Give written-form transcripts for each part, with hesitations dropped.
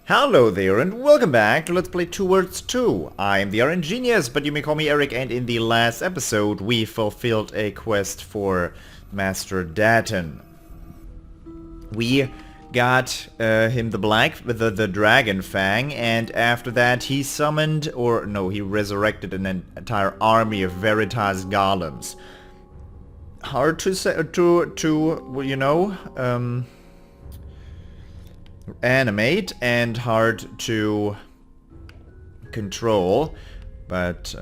Hello there and welcome back to Let's Play Two Words 2. I'm the RNGenius, but you may call me Eric, and in the last episode we fulfilled a quest for Master Daton. We got him the Dragon Fang, and after that he summoned, or no, he resurrected an entire army of Veritas golems. Hard to say, you know, animate and hard to control, but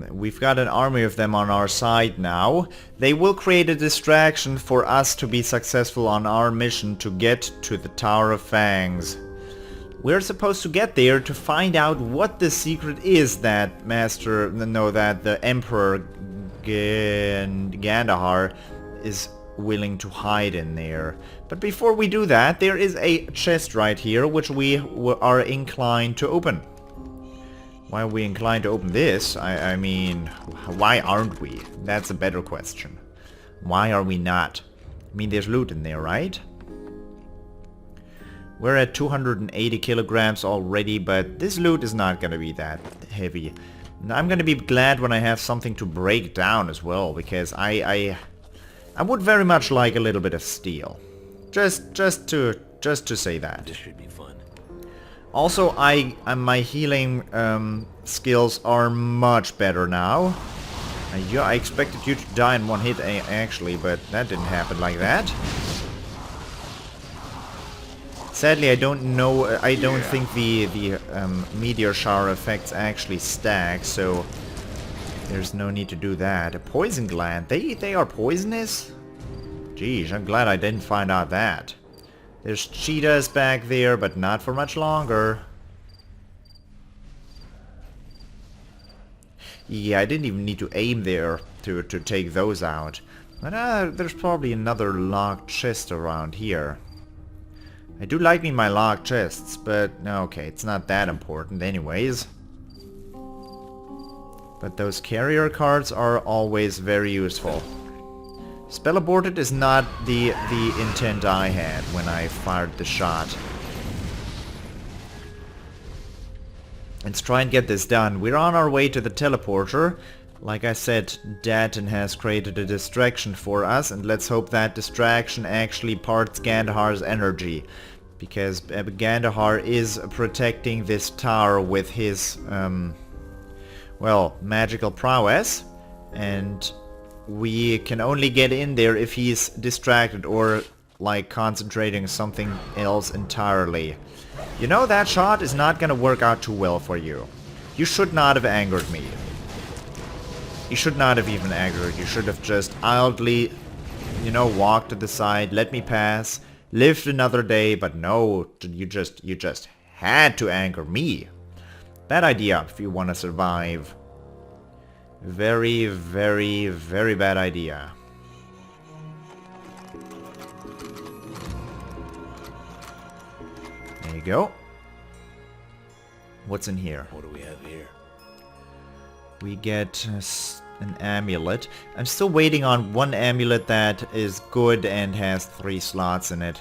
we've got an army of them on our side now. They will create a distraction for us to be successful on our mission to get to the Tower of Fangs. We're supposed to get there to find out what the secret is that the Emperor Gandohar is willing to hide in there. But before we do that, there is a chest right here which we are inclined to open. Why are we inclined to open this? I mean, why aren't we? That's a better question. Why are we not? I mean, there's loot in there, right? We're at 280 kilograms already, but this loot is not gonna be that heavy. I'm gonna be glad when I have something to break down as well, because I would very much like a little bit of steel. Just to say that. This should be fun. Also, my healing skills are much better now. Yeah, I expected you to die in one hit actually, but that didn't happen like that. Sadly, I don't think the meteor shower effects actually stack, so there's no need to do that. A poison gland. They are poisonous? Geez, I'm glad I didn't find out that. There's cheetahs back there, but not for much longer. Yeah, I didn't even need to aim there to take those out. But there's probably another locked chest around here. I do like me my locked chests, but okay, it's not that important anyways. But those carrier cards are always very useful. Spell aborted is not the intent I had when I fired the shot. Let's try and get this done. We're on our way to the teleporter. Like I said, Daton has created a distraction for us, and let's hope that distraction actually parts Gandohar's energy. Because Gandohar is protecting this tower with his, well, magical prowess, and we can only get in there if he's distracted or like concentrating something else entirely. You know, that shot is not gonna work out too well for you. You should not have angered me. You should not have even angered. You should have just idly, you know, walked to the side, let me pass, lived another day, but no, you just had to anger me. Bad idea if you want to survive. Very, very, very bad idea. There you go. What's in here? What do we have here? We get an amulet. I'm still waiting on one amulet that is good and has 3 slots in it.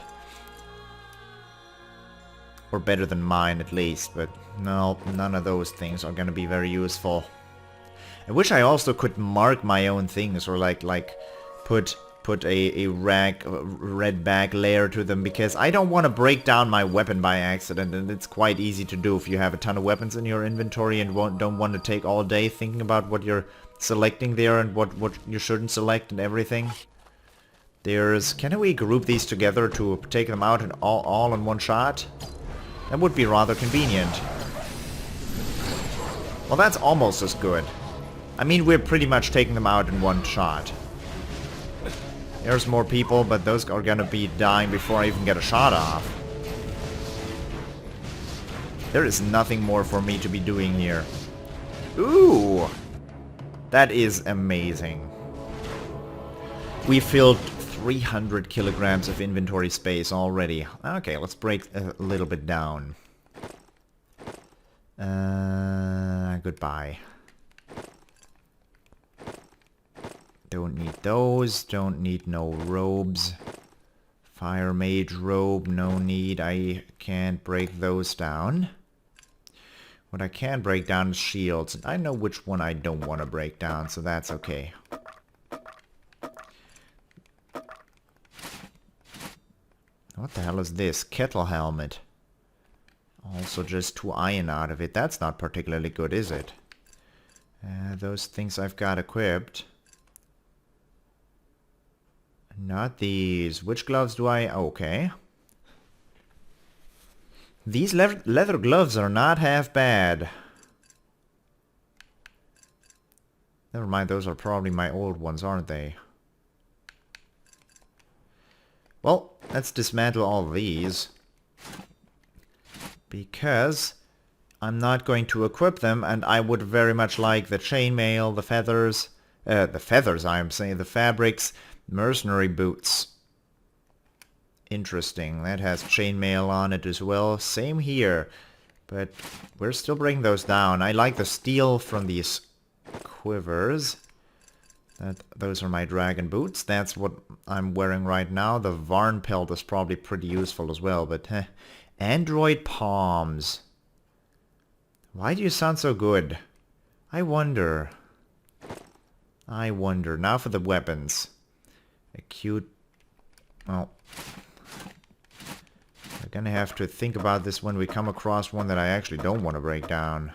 Or better than mine at least, but no, none of those things are gonna be very useful. I wish I also could mark my own things, or like put a red back layer to them, because I don't want to break down my weapon by accident, and it's quite easy to do if you have a ton of weapons in your inventory and don't want to take all day thinking about what you're selecting there and what you shouldn't select and everything. Can we group these together to take them out in all in one shot? That would be rather convenient. Well, that's almost as good. I mean, we're pretty much taking them out in one shot. There's more people, but those are gonna be dying before I even get a shot off. There is nothing more for me to be doing here. Ooh! That is amazing. We filled 300 kilograms of inventory space already. Okay, let's break a little bit down. Goodbye. Don't need those, don't need no robes. Fire mage robe, no need. I can't break those down. What I can break down is shields. I know which one I don't want to break down, so that's okay. What the hell is this? Kettle helmet. Also just 2 iron out of it. That's not particularly good, is it? Those things I've got equipped. Not these. Which gloves do I... Okay. These leather gloves are not half bad. Never mind, those are probably my old ones, aren't they? Well, let's dismantle all these. Because I'm not going to equip them, and I would very much like the chainmail, the feathers... I am saying, the fabrics, mercenary boots. Interesting. That has chainmail on it as well. Same here. But we're still breaking those down. I like the steel from these quivers. Those are my dragon boots. That's what I'm wearing right now. The Varn pelt is probably pretty useful as well. But android palms. Why do you sound so good? I wonder. Now for the weapons. Acute... Well... We're gonna have to think about this when we come across one that I actually don't want to break down.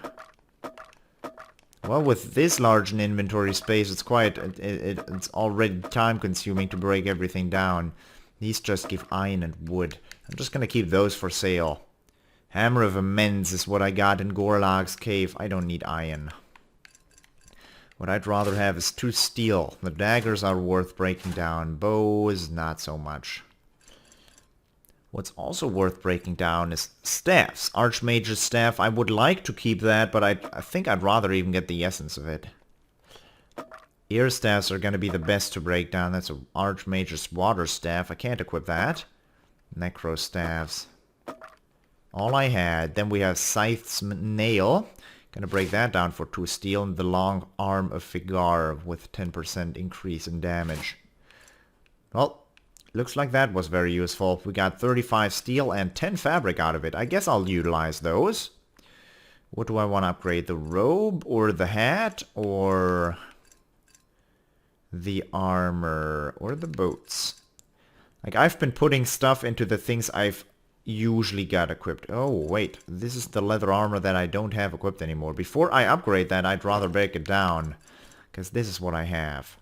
Well, with this large an inventory space, it's quite... it's already time-consuming to break everything down. These just give iron and wood. I'm just gonna keep those for sale. Hammer of Amends is what I got in Gorlag's cave. I don't need iron. What I'd rather have is 2 steel. The daggers are worth breaking down. Bows, not so much. What's also worth breaking down is staffs. Archmage's staff, I would like to keep that, but I think I'd rather even get the essence of it. Ear staffs are going to be the best to break down. That's an Archmage's water staff. I can't equip that. Necro staffs. All I had. Then we have Scythe's nail. Gonna break that down for 2 steel. And the long arm of Figar with 10% increase in damage. Well... Looks like that was very useful. We got 35 steel and 10 fabric out of it. I guess I'll utilize those. What do I want to upgrade? The robe or the hat or the armor or the boots? Like, I've been putting stuff into the things I've usually got equipped. Oh, wait. This is the leather armor that I don't have equipped anymore. Before I upgrade that, I'd rather break it down. Because this is what I have.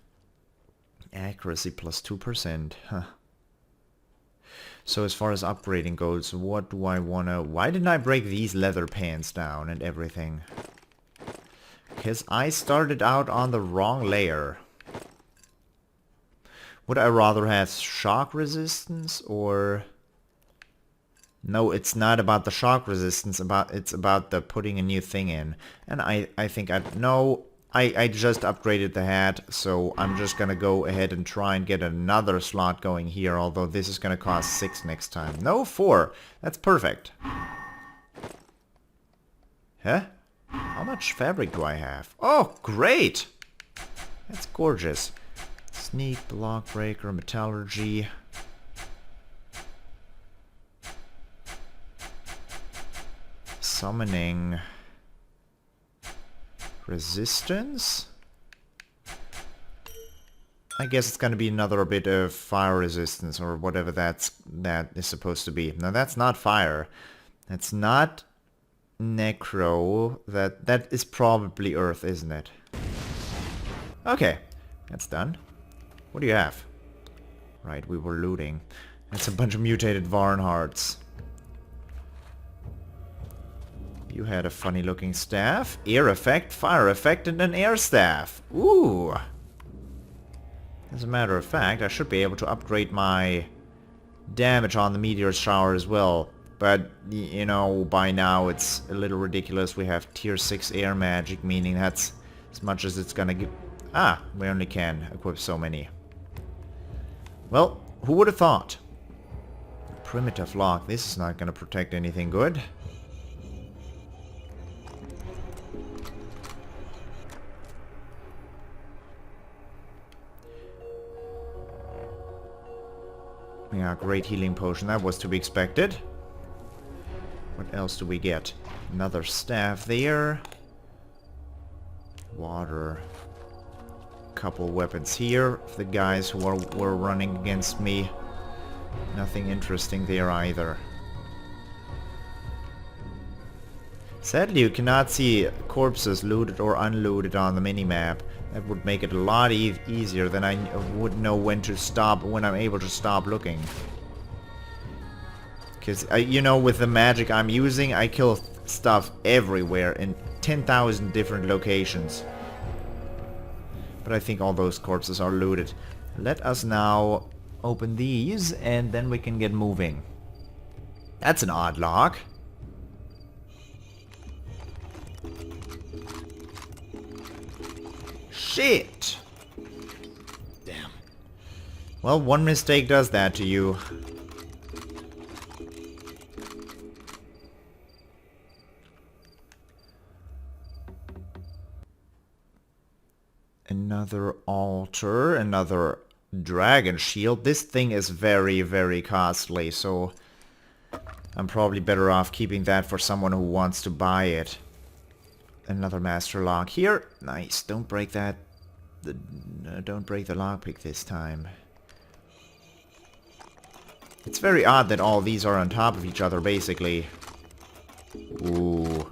Accuracy plus 2%. Huh. So as far as upgrading goes, what do I wanna... Why didn't I break these leather pants down and everything? Because I started out on the wrong layer. Would I rather have shock resistance or... No, it's not about the shock resistance, it's about the putting a new thing in. And I think I just upgraded the hat, so I'm just gonna go ahead and try and get another slot going here, although this is gonna cost 6 next time. No, 4! That's perfect. Huh? How much fabric do I have? Oh, great! That's gorgeous. Sneak, block breaker, metallurgy. Summoning... Resistance? I guess it's gonna be another bit of fire resistance or whatever that is supposed to be. Now that's not fire. That's not necro. That is probably earth, isn't it? Okay, that's done. What do you have? Right, we were looting. That's a bunch of mutated Varn hearts. You had a funny looking staff. Air effect, fire effect, and an air staff. Ooh. As a matter of fact, I should be able to upgrade my damage on the meteor shower as well. But, you know, by now it's a little ridiculous. We have tier 6 air magic, meaning that's as much as it's gonna give. Ah, we only can equip so many. Well, who would have thought? Primitive lock. This is not gonna protect anything good. Yeah, great healing potion. That was to be expected. What else do we get? Another staff there. Water. Couple weapons here. The guys who were running against me. Nothing interesting there either. Sadly, you cannot see corpses looted or unlooted on the minimap. That would make it a lot easier. Then I would know when to stop, when I'm able to stop looking. Because, you know, with the magic I'm using, I kill stuff everywhere in 10,000 different locations. But I think all those corpses are looted. Let us now open these, and then we can get moving. That's an odd lock. Shit! Damn. Well, one mistake does that to you. Another altar, another dragon shield. This thing is very, very costly, so I'm probably better off keeping that for someone who wants to buy it. Another master lock here. Nice. Don't break that. Don't break the lockpick this time. It's very odd that all these are on top of each other, basically. Ooh,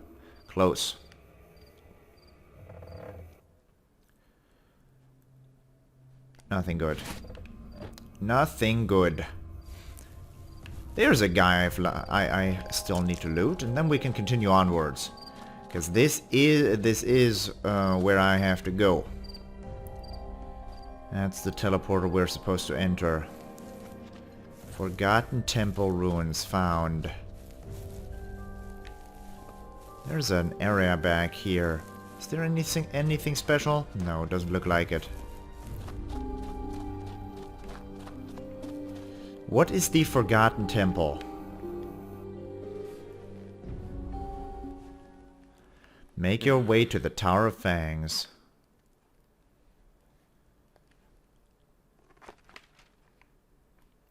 close. Nothing good. Nothing good. There's a guy I still need to loot, and then we can continue onwards. Because this is where I have to go. That's the teleporter we're supposed to enter. Forgotten temple ruins found. There's an area back here. Is there anything special? No, it doesn't look like it. What is the Forgotten Temple? Make your way to the Tower of Fangs.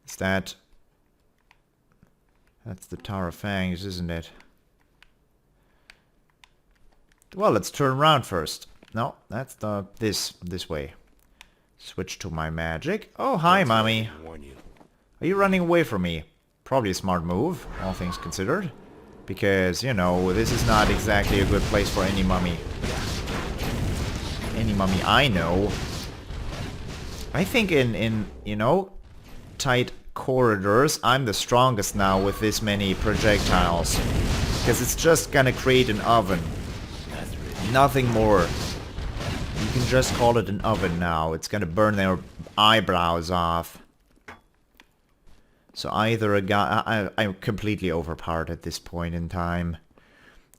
Is that... That's the Tower of Fangs, isn't it? Well, let's turn around first. No, that's the... This way. Switch to my magic. Oh, hi, mommy. Are you running away from me? Probably a smart move, all things considered. Because, you know, this is not exactly a good place for any mummy. Any mummy I know. I think in you know, tight corridors, I'm the strongest now with this many projectiles. Because it's just gonna create an oven. Nothing more. You can just call it an oven now. It's gonna burn their eyebrows off. So either a guy... I'm completely overpowered at this point in time.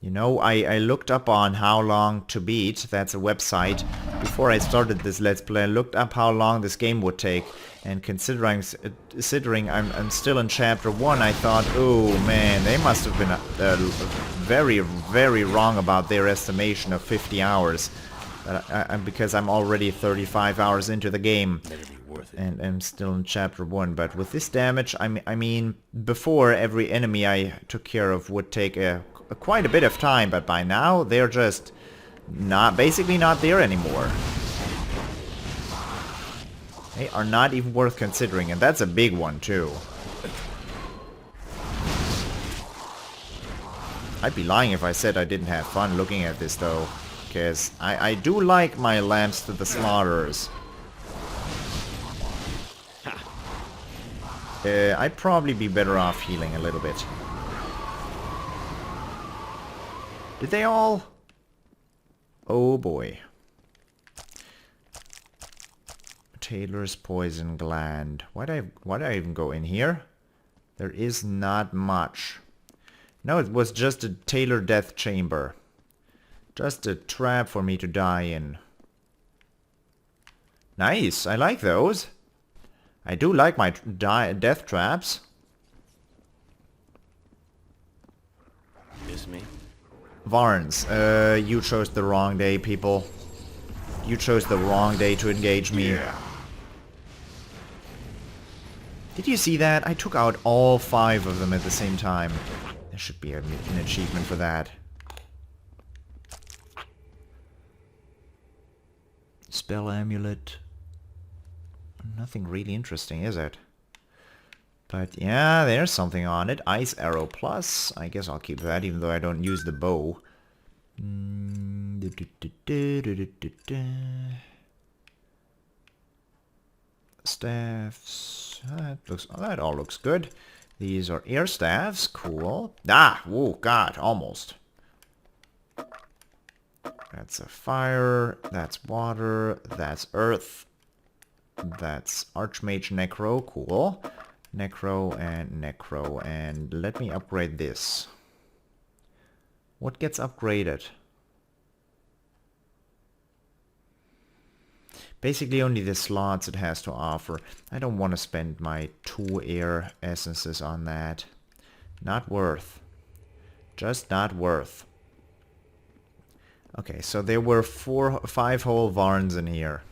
You know, I looked up on how long to beat. That's a website. Before I started this Let's Play, I looked up how long this game would take. And considering I'm still in Chapter 1, I thought, oh man, they must have been very, very wrong about their estimation of 50 hours. Because I'm already 35 hours into the game. And I'm still in Chapter 1, but with this damage, I mean, before every enemy I took care of would take quite a bit of time, but by now they're just basically not there anymore. They are not even worth considering, and that's a big one too. I'd be lying if I said I didn't have fun looking at this though, because I do like my lamps to the slaughters. I'd probably be better off healing a little bit. Did they all? Oh boy. Taylor's poison gland. Why'd I even go in here? There is not much. No, it was just a Taylor death chamber. Just a trap for me to die in. Nice, I like those. I do like my death traps. Is me? Varns, you chose the wrong day, people. You chose the wrong day to engage me. Yeah. Did you see that? I took out all 5 of them at the same time. There should be an achievement for that. Spell amulet. Nothing really interesting, is it? But yeah, there's something on it. Ice arrow plus. I guess I'll keep that even though I don't use the bow. Staffs. That all looks good. These are air staffs. Cool. Ah! Oh god, almost. That's a fire. That's water. That's earth. That's Archmage Necro. Cool. Necro and Necro. And let me upgrade this. What gets upgraded? Basically only the slots it has to offer. I don't want to spend my 2 air essences on that. Not worth. Just not worth. Okay, so there were 5 whole Varns in here.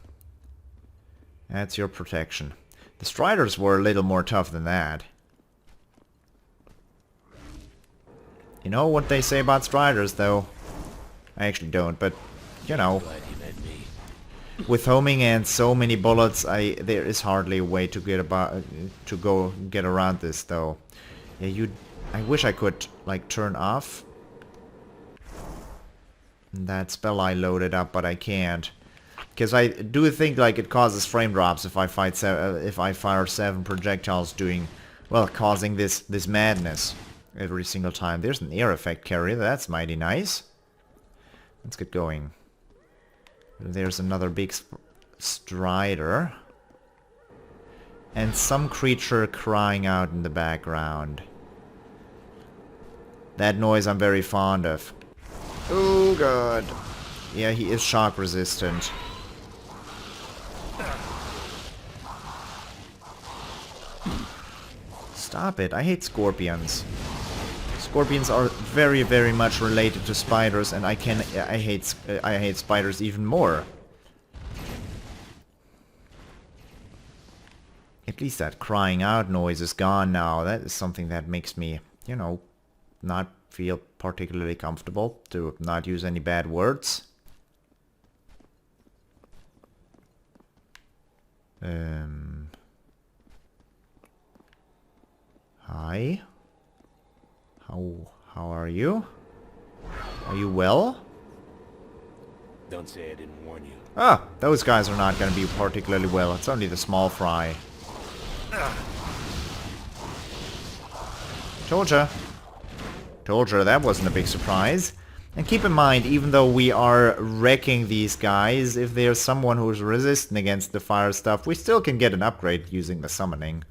That's your protection. The Striders were a little more tough than that. You know what they say about Striders, though? I actually don't, but, you know. With homing and so many bullets, there is hardly a way to get around this, though. Yeah, I wish I could, like, turn off that spell I loaded up, but I can't. Because I do think like it causes frame drops if I fire 7 projectiles causing this madness every single time. There's an air effect carrier, that's mighty nice. Let's get going. There's another big strider. And some creature crying out in the background. That noise I'm very fond of. Oh god. Yeah, he is shock resistant. Stop it, I hate scorpions. Scorpions are very, very much related to spiders, and I hate spiders even more. At least that crying out noise is gone now. That is something that makes me, you know, not feel particularly comfortable to not use any bad words. Hi. How are you? Are you well? Don't say I didn't warn you. Ah, those guys are not gonna be particularly well. It's only the small fry. Told ya. Told you that wasn't a big surprise. And keep in mind, even though we are wrecking these guys, if there's someone who's resistant against the fire stuff, we still can get an upgrade using the summoning.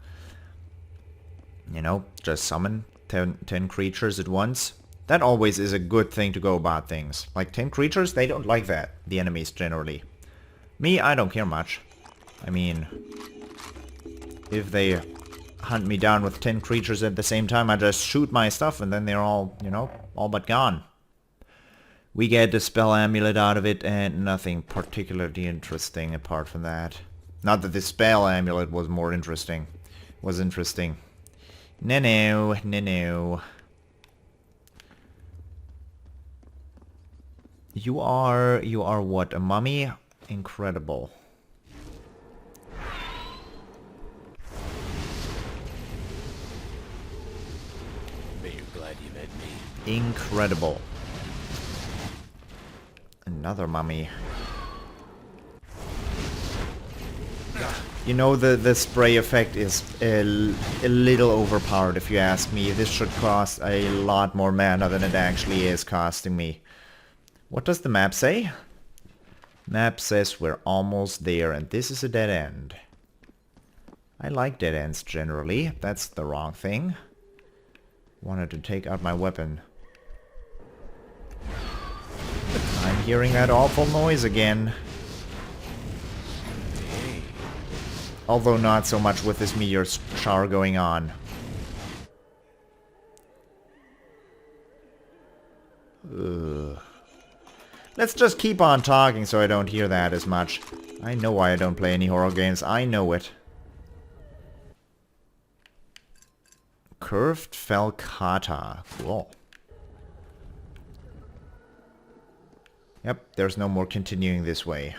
You know, just summon 10 creatures at once. That always is a good thing to go about things. Like 10 creatures, they don't like that, the enemies generally. Me, I don't care much. I mean, if they hunt me down with 10 creatures at the same time, I just shoot my stuff and then they're all, you know, all but gone. We get the spell amulet out of it and nothing particularly interesting apart from that. Not that the spell amulet was more interesting. Was interesting. No. You are what? A mummy? Incredible. Bet you're glad you met me. Incredible. Another mummy. You know, the spray effect is a little overpowered if you ask me. This should cost a lot more mana than it actually is costing me. What does the map say? Map says we're almost there and this is a dead end. I like dead ends generally. That's the wrong thing. Wanted to take out my weapon. I'm hearing that awful noise again. Although not so much with this meteor shower going on. Ugh. Let's just keep on talking so I don't hear that as much. I know why I don't play any horror games. I know it. curved falcata. Cool. Yep, there's no more continuing this way.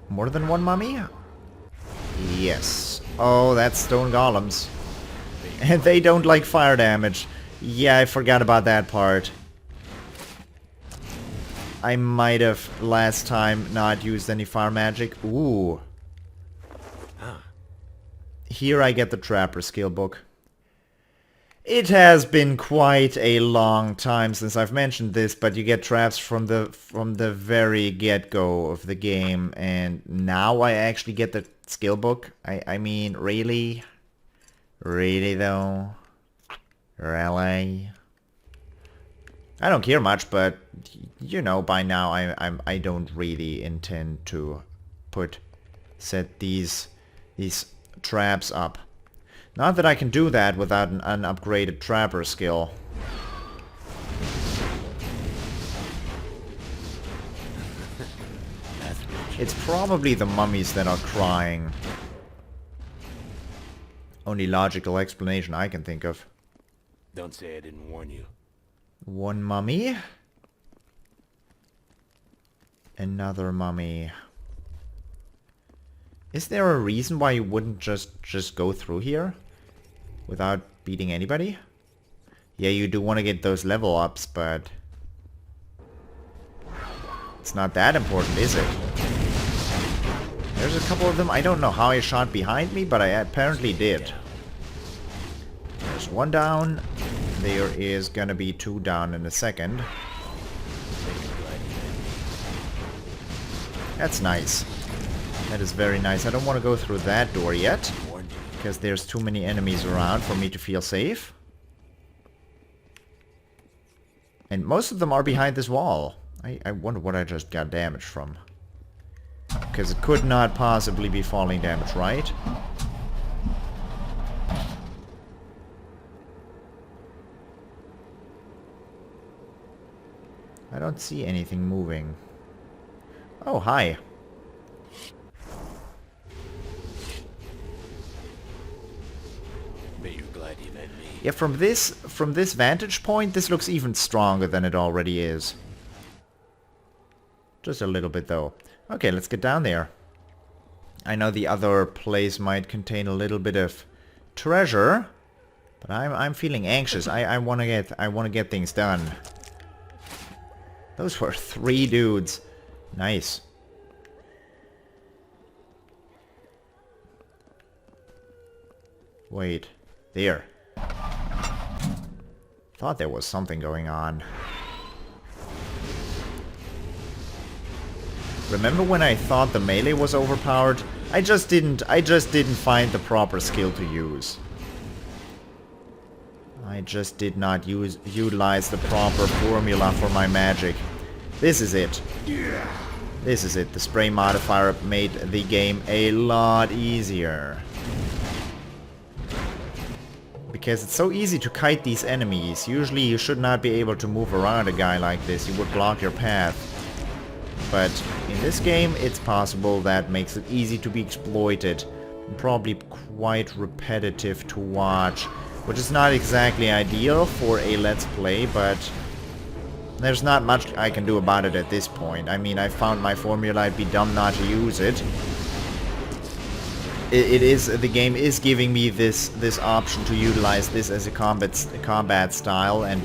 More than one mummy? Yes. Oh, that's stone golems. And they don't like fire damage. Yeah, I forgot about that part. I might have last time not used any fire magic. Ooh. Here I get the Trapper skill book. It has been quite a long time since I've mentioned this, but you get traps from the very get-go of the game, and now I actually get the skill book. I mean, really? Really though? Really? I don't care much, but you know by now I don't really intend to set these traps up. Not that I can do that without an upgraded Trapper skill. It's probably the mummies that are crying. Only logical explanation I can think of. Don't say I didn't warn you. One mummy. Another mummy. Is there a reason why you wouldn't just go through here? Without beating anybody? Yeah, you do want to get those level ups, but... it's not that important, is it? There's a couple of them. I don't know how I shot behind me, but I apparently did. There's one down. There is gonna be two down in a second. That's nice. That is very nice. I don't want to go through that door yet, because there's too many enemies around for me to feel safe. And most of them are behind this wall. I wonder what I just got damage from. Because it could not possibly be falling damage, right? I don't see anything moving. Oh, hi. Yeah, from this vantage point, this looks even stronger than it already is. Just a little bit, though. Okay, let's get down there. I know the other place might contain a little bit of treasure, but I'm feeling anxious. I want to get things done. Those were 3 dudes. Nice. Wait, there. Thought there was something going on. Remember when I thought the melee was overpowered? I just didn't find the proper skill to use. I just did not utilize the proper formula for my magic. This is it. This is it. The spray modifier made the game a lot easier. Because it's so easy to kite these enemies. Usually you should not be able to move around a guy like this. You would block your path. But in this game it's possible. That makes it easy to be exploited. And probably quite repetitive to watch. Which is not exactly ideal for a let's play, but there's not much I can do about it at this point. I mean, I found my formula. I'd be dumb not to use it. The game is giving me this option to utilize this as a combat style, and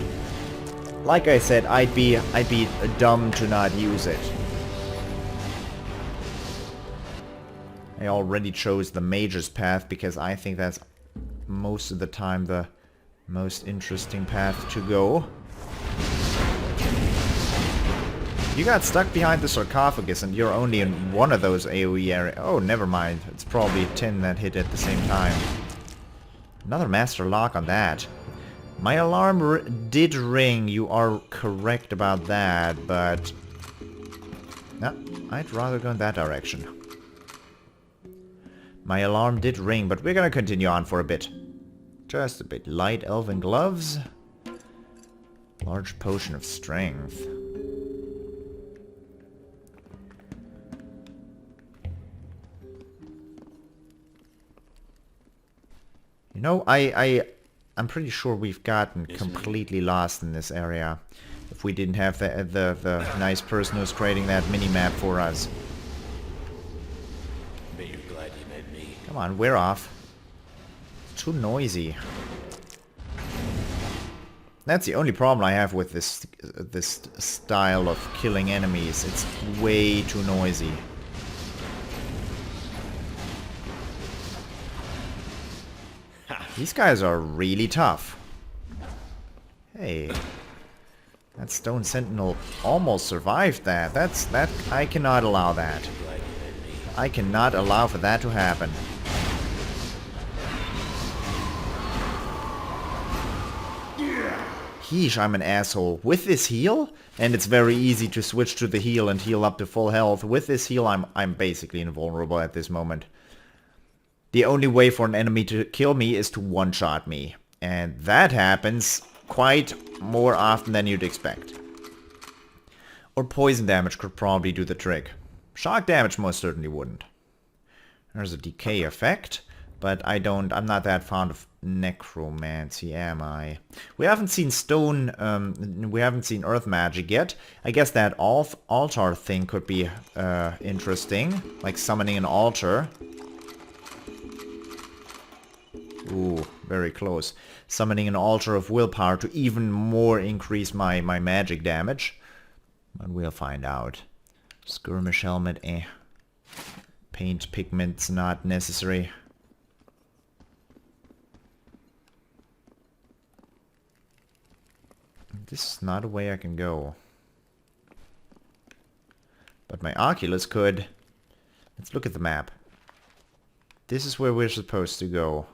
like I said, I'd be dumb to not use it. I already chose the mage's path because I think that's most of the time the most interesting path to go. You got stuck behind the sarcophagus and you're only in one of those AoE areas. Oh, never mind. It's probably 10 that hit at the same time. Another master lock on that. My alarm did ring. You are correct about that, but... no, I'd rather go in that direction. My alarm did ring, but we're gonna continue on for a bit. Just a bit. Light elven gloves. Large potion of strength. You know, I'm pretty sure we've gotten completely lost in this area if we didn't have the nice person who's creating that mini-map for us. Bet you're glad you met me. Come on, we're off. Too noisy. That's the only problem I have with this style of killing enemies. It's way too noisy. These guys are really tough. Hey. That stone sentinel almost survived that. That I cannot allow that. I cannot allow for that to happen. Yeesh, I'm an asshole. With this heal, and it's very easy to switch to the heal and heal up to full health. With this heal, I'm basically invulnerable at this moment. The only way for an enemy to kill me is to one-shot me. And that happens quite more often than you'd expect. Or poison damage could probably do the trick. Shock damage most certainly wouldn't. There's a decay effect, but I'm not that fond of necromancy, am I? We haven't seen we haven't seen earth magic yet. I guess that altar thing could be interesting, like summoning an altar. Ooh, very close. Summoning an altar of willpower to even more increase my magic damage. But we'll find out. Skirmish helmet, eh. Paint pigments not necessary. This is not a way I can go. But my Oculus could. Let's look at the map. This is where we're supposed to go.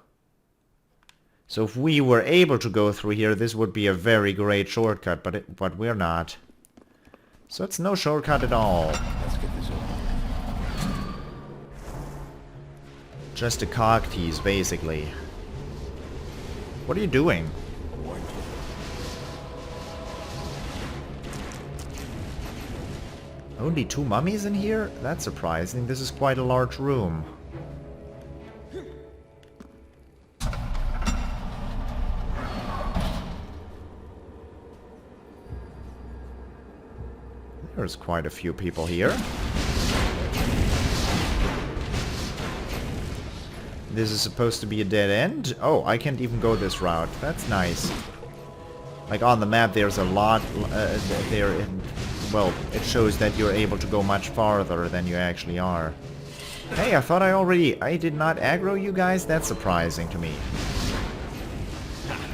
So if we were able to go through here, this would be a very great shortcut, but we're not. So it's no shortcut at all. Let's get this over. Just a cock tease, basically. What are you doing? I warned you. Only 2 mummies in here? That's surprising. This is quite a large room. There's quite a few people here. This is supposed to be a dead end? Oh, I can't even go this route. That's nice. Like on the map there's a lot well, it shows that you're able to go much farther than you actually are. Hey, I thought I did not aggro you guys? That's surprising to me.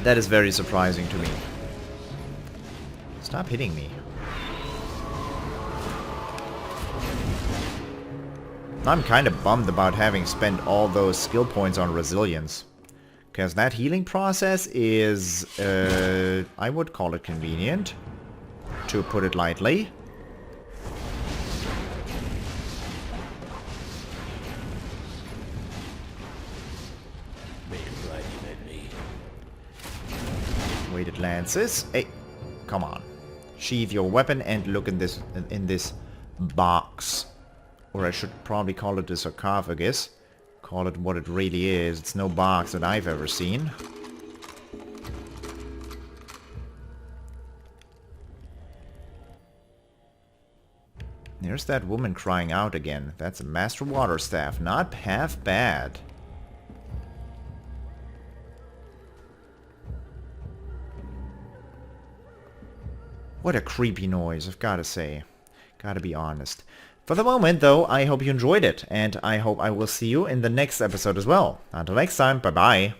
That is very surprising to me. Stop hitting me. I'm kind of bummed about having spent all those skill points on resilience. Because that healing process is, I would call it convenient, to put it lightly. Bet you're glad you met me. Weighted lances. Hey, come on. Sheath your weapon and look in this box. Or I should probably call it a sarcophagus. Call it what it really is. It's no box that I've ever seen. There's that woman crying out again. That's a Master Waterstaff. Not half bad. What a creepy noise, I've got to say. Gotta be honest. For the moment, though, I hope you enjoyed it, and I hope I will see you in the next episode as well. Until next time, bye-bye.